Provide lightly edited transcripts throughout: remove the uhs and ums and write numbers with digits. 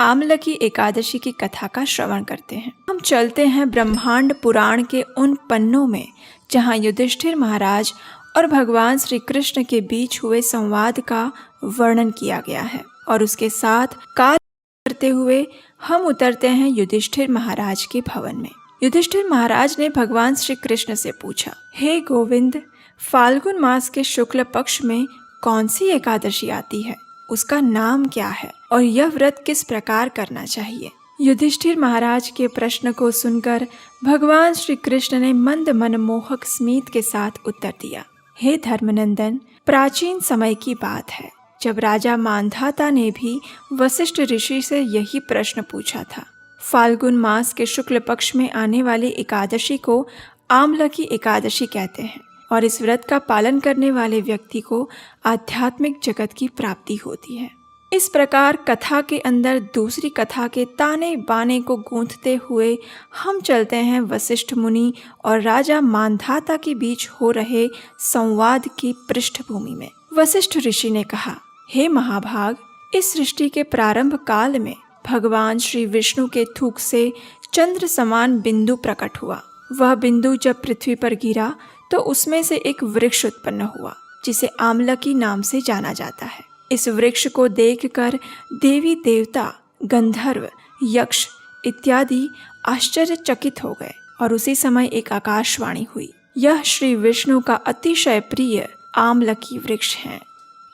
आमलकी एकादशी की कथा का श्रवण करते हैं। हम चलते हैं ब्रह्मांड पुराण के उन पन्नों में जहाँ युधिष्ठिर महाराज और भगवान श्री कृष्ण के बीच हुए संवाद का वर्णन किया गया है, और उसके साथ काल करते हुए हम उतरते हैं युधिष्ठिर महाराज के भवन में। युधिष्ठिर महाराज ने भगवान श्री कृष्ण से पूछा, हे गोविंद, फाल्गुन मास के शुक्ल पक्ष में कौन सी एकादशी आती है, उसका नाम क्या है और यह व्रत किस प्रकार करना चाहिए? युधिष्ठिर महाराज के प्रश्न को सुनकर भगवान श्री कृष्ण ने मंद मनमोहक स्मित के साथ उत्तर दिया, हे धर्मनंदन, प्राचीन समय की बात है जब राजा मांधाता ने भी वशिष्ठ ऋषि से यही प्रश्न पूछा था। फाल्गुन मास के शुक्ल पक्ष में आने वाली एकादशी को आमलकी एकादशी कहते हैं, और इस व्रत का पालन करने वाले व्यक्ति को आध्यात्मिक जगत की प्राप्ति होती है। इस प्रकार कथा के अंदर दूसरी कथा के ताने बाने को गूंथते हुए हम चलते हैं वशिष्ठ मुनि और राजा मांधाता के बीच हो रहे संवाद की पृष्ठभूमि में। वशिष्ठ ऋषि ने कहा, हे महाभाग, इस सृष्टि के प्रारंभ काल में भगवान श्री विष्णु के थूक से चंद्र समान बिंदु प्रकट हुआ। वह बिंदु जब पृथ्वी पर गिरा तो उसमें से एक वृक्ष उत्पन्न हुआ जिसे आमलकी नाम से जाना जाता है। इस वृक्ष को देखकर देवी देवता, गंधर्व, यक्ष इत्यादि आश्चर्यचकित हो गए, और उसी समय एक आकाशवाणी हुई, यह श्री विष्णु का अतिशय प्रिय आमलकी वृक्ष है,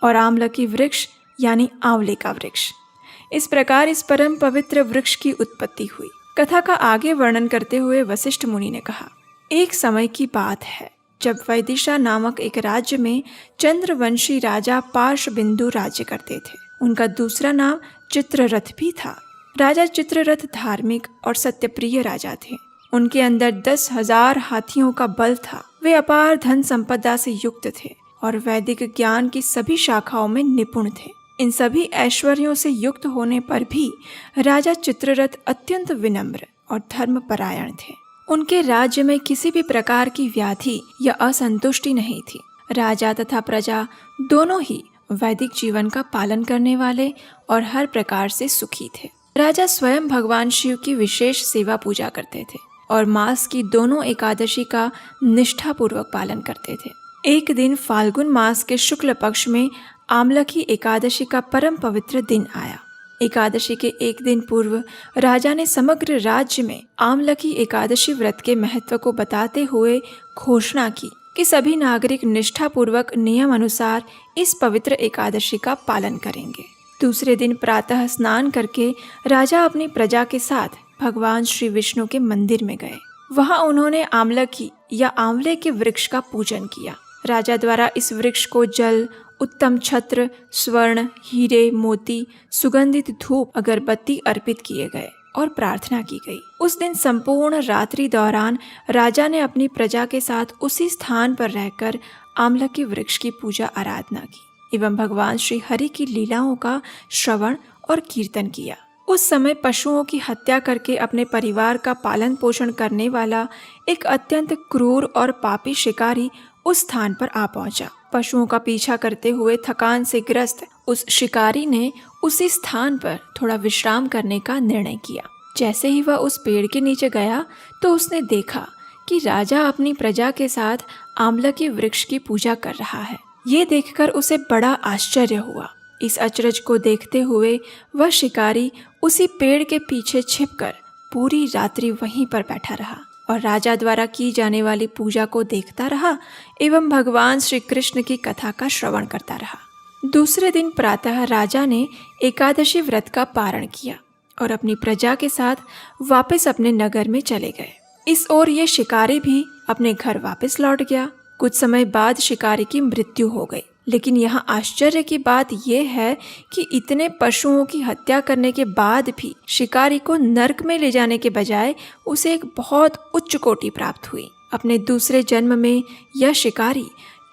और आमलकी वृक्ष यानी आंवले का वृक्ष। इस प्रकार इस परम पवित्र वृक्ष की उत्पत्ति हुई। कथा का आगे वर्णन करते हुए वशिष्ठ मुनि ने कहा, एक समय की बात है जब वैदिशा नामक एक राज्य में चंद्रवंशी राजा पार्श्वबिंदु राज्य करते थे। उनका दूसरा नाम चित्ररथ भी था। राजा चित्ररथ धार्मिक और सत्यप्रिय राजा थे। उनके अंदर 10,000 हाथियों का बल था। वे अपार धन संपदा से युक्त थे और वैदिक ज्ञान की सभी शाखाओं में निपुण थे। इन सभी ऐश्वर्यों से युक्त होने पर भी राजा चित्ररथ अत्यंत विनम्र और धर्मपरायण थे। उनके राज्य में किसी भी प्रकार की व्याधि या असंतुष्टि नहीं थी। राजा तथा प्रजा दोनों ही वैदिक जीवन का पालन करने वाले और हर प्रकार से सुखी थे। राजा स्वयं भगवान शिव की विशेष सेवा पूजा करते थे और मास की दोनों एकादशी का निष्ठापूर्वक पालन करते थे। एक दिन फाल्गुन मास के शुक्ल पक्ष में आमलकी एकादशी का परम पवित्र दिन आया। एकादशी के एक दिन पूर्व राजा ने समग्र राज्य में आमलकी एकादशी व्रत के महत्व को बताते हुए घोषणा की कि सभी नागरिक निष्ठापूर्वक नियम अनुसार इस पवित्र एकादशी का पालन करेंगे। दूसरे दिन प्रातः स्नान करके राजा अपनी प्रजा के साथ भगवान श्री विष्णु के मंदिर में गए। वहां उन्होंने आमलकी या आंवले के वृक्ष का पूजन किया। राजा द्वारा इस वृक्ष को जल, उत्तम छत्र, स्वर्ण, हीरे, मोती, सुगंधित धूप, अगरबत्ती अर्पित किए गए और प्रार्थना की गई। उस दिन संपूर्ण रात्रि दौरान राजा ने अपनी प्रजा के साथ उसी स्थान पर रहकर आमलकी वृक्ष की पूजा आराधना की एवं भगवान श्री हरि की लीलाओं का श्रवण और कीर्तन किया। उस समय पशुओं की हत्या करके अपने परिवार का पालन पोषण करने वाला एक अत्यंत क्रूर और पापी शिकारी उस स्थान पर आ पहुंचा। पशुओं का पीछा करते हुए थकान से ग्रस्त उस शिकारी ने उसी स्थान पर थोड़ा विश्राम करने का निर्णय किया। जैसे ही वह उस पेड़ के नीचे गया तो उसने देखा कि राजा अपनी प्रजा के साथ आमलकी वृक्ष की पूजा कर रहा है। ये देखकर उसे बड़ा आश्चर्य हुआ। इस अचरज को देखते हुए वह शिकारी उसी पेड़ के पीछे छिपकर पूरी रात्रि वहीं पर बैठा रहा और राजा द्वारा की जाने वाली पूजा को देखता रहा एवं भगवान श्री कृष्ण की कथा का श्रवण करता रहा। दूसरे दिन प्रातः राजा ने एकादशी व्रत का पारण किया और अपनी प्रजा के साथ वापस अपने नगर में चले गए। इस ओर ये शिकारी भी अपने घर वापस लौट गया। कुछ समय बाद शिकारी की मृत्यु हो गई। लेकिन यहाँ आश्चर्य की बात यह है कि इतने पशुओं की हत्या करने के बाद भी शिकारी को नरक में ले जाने के बजाय उसे एक बहुत उच्च कोटि प्राप्त हुई। अपने दूसरे जन्म में यह शिकारी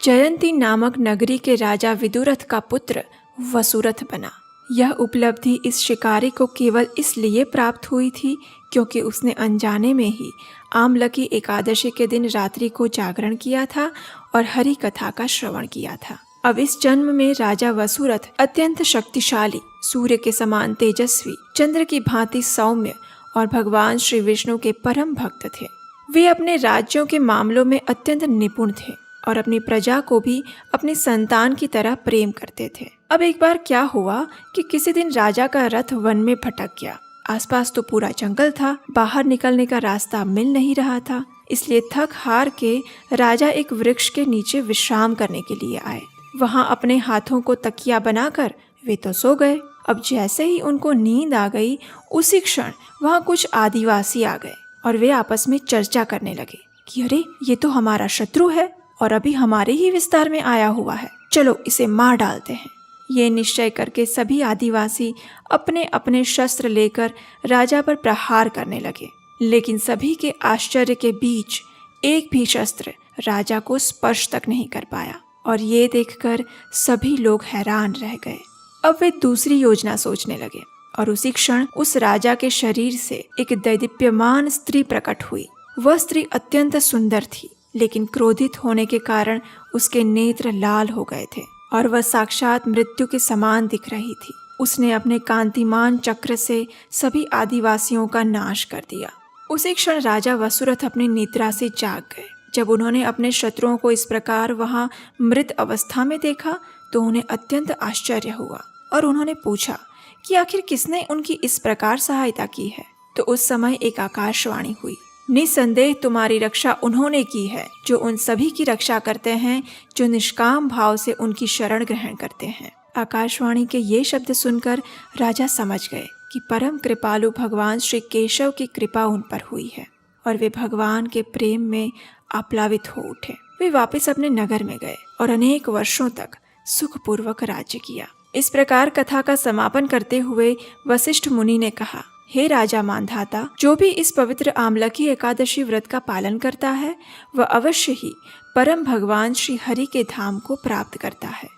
जयंती नामक नगरी के राजा विदुरथ का पुत्र वसुरथ बना। यह उपलब्धि इस शिकारी को केवल इसलिए प्राप्त हुई थी क्योंकि उसने अनजाने में ही आमलकी एकादशी के दिन रात्रि को जागरण किया था और हरि कथा का श्रवण किया था। अब इस जन्म में राजा वसुरथ अत्यंत शक्तिशाली, सूर्य के समान तेजस्वी चंद्र की भांति सौम्य और भगवान श्री विष्णु के परम भक्त थे। वे अपने राज्यों के मामलों में अत्यंत निपुण थे और अपनी प्रजा को भी अपनी संतान की तरह प्रेम करते थे। अब एक बार क्या हुआ कि किसी दिन राजा का रथ वन में भटक गया। आसपास तो पूरा जंगल था, बाहर निकलने का रास्ता मिल नहीं रहा था। इसलिए थक हार के राजा एक वृक्ष के नीचे विश्राम करने के लिए आए। वहां अपने हाथों को तकिया बनाकर वे तो सो गए। अब जैसे ही उनको नींद आ गई, उसी क्षण वहां कुछ आदिवासी आ गए और वे आपस में चर्चा करने लगे कि अरे, ये तो हमारा शत्रु है और अभी हमारे ही विस्तार में आया हुआ है, चलो इसे मार डालते हैं। ये निश्चय करके सभी आदिवासी अपने अपने शस्त्र लेकर राजा पर प्रहार करने लगे, लेकिन सभी के आश्चर्य के बीच एक भी शस्त्र राजा को स्पर्श तक नहीं कर पाया और ये देखकर सभी लोग हैरान रह गए। अब वे दूसरी योजना सोचने लगे और उसी क्षण उस राजा के शरीर से एक दैदीप्यमान स्त्री प्रकट हुई। वह स्त्री अत्यंत सुंदर थी, लेकिन क्रोधित होने के कारण उसके नेत्र लाल हो गए थे और वह साक्षात मृत्यु के समान दिख रही थी। उसने अपने कांतिमान चक्र से सभी आदिवासियों का नाश कर दिया। उसी क्षण राजा वसुरथ अपनी निद्रा से जाग गए। जब उन्होंने अपने शत्रुओं को इस प्रकार वहां मृत अवस्था में देखा तो उन्हें अत्यंत आश्चर्य हुआ और उन्होंने पूछा कि आखिर किसने उनकी इस प्रकार सहायता की है। तो उस समय एक आकाशवाणी हुई, निसंदेह तुम्हारी रक्षा उन्होंने की है जो उन सभी की रक्षा करते हैं जो निष्काम भाव से उनकी शरण ग्रहण करते हैं। आकाशवाणी के ये शब्द सुनकर राजा समझ गए कि परम कृपालु भगवान श्री केशव की कृपा उन पर हुई है और वे भगवान के प्रेम में आप्लावित हो उठे। वे वापस अपने नगर में गए और अनेक वर्षों तक सुखपूर्वक राज्य किया। इस प्रकार कथा का समापन करते हुए वशिष्ठ मुनि ने कहा, हे राजा मानधाता, जो भी इस पवित्र आमलकी एकादशी व्रत का पालन करता है वह अवश्य ही परम भगवान श्री हरि के धाम को प्राप्त करता है।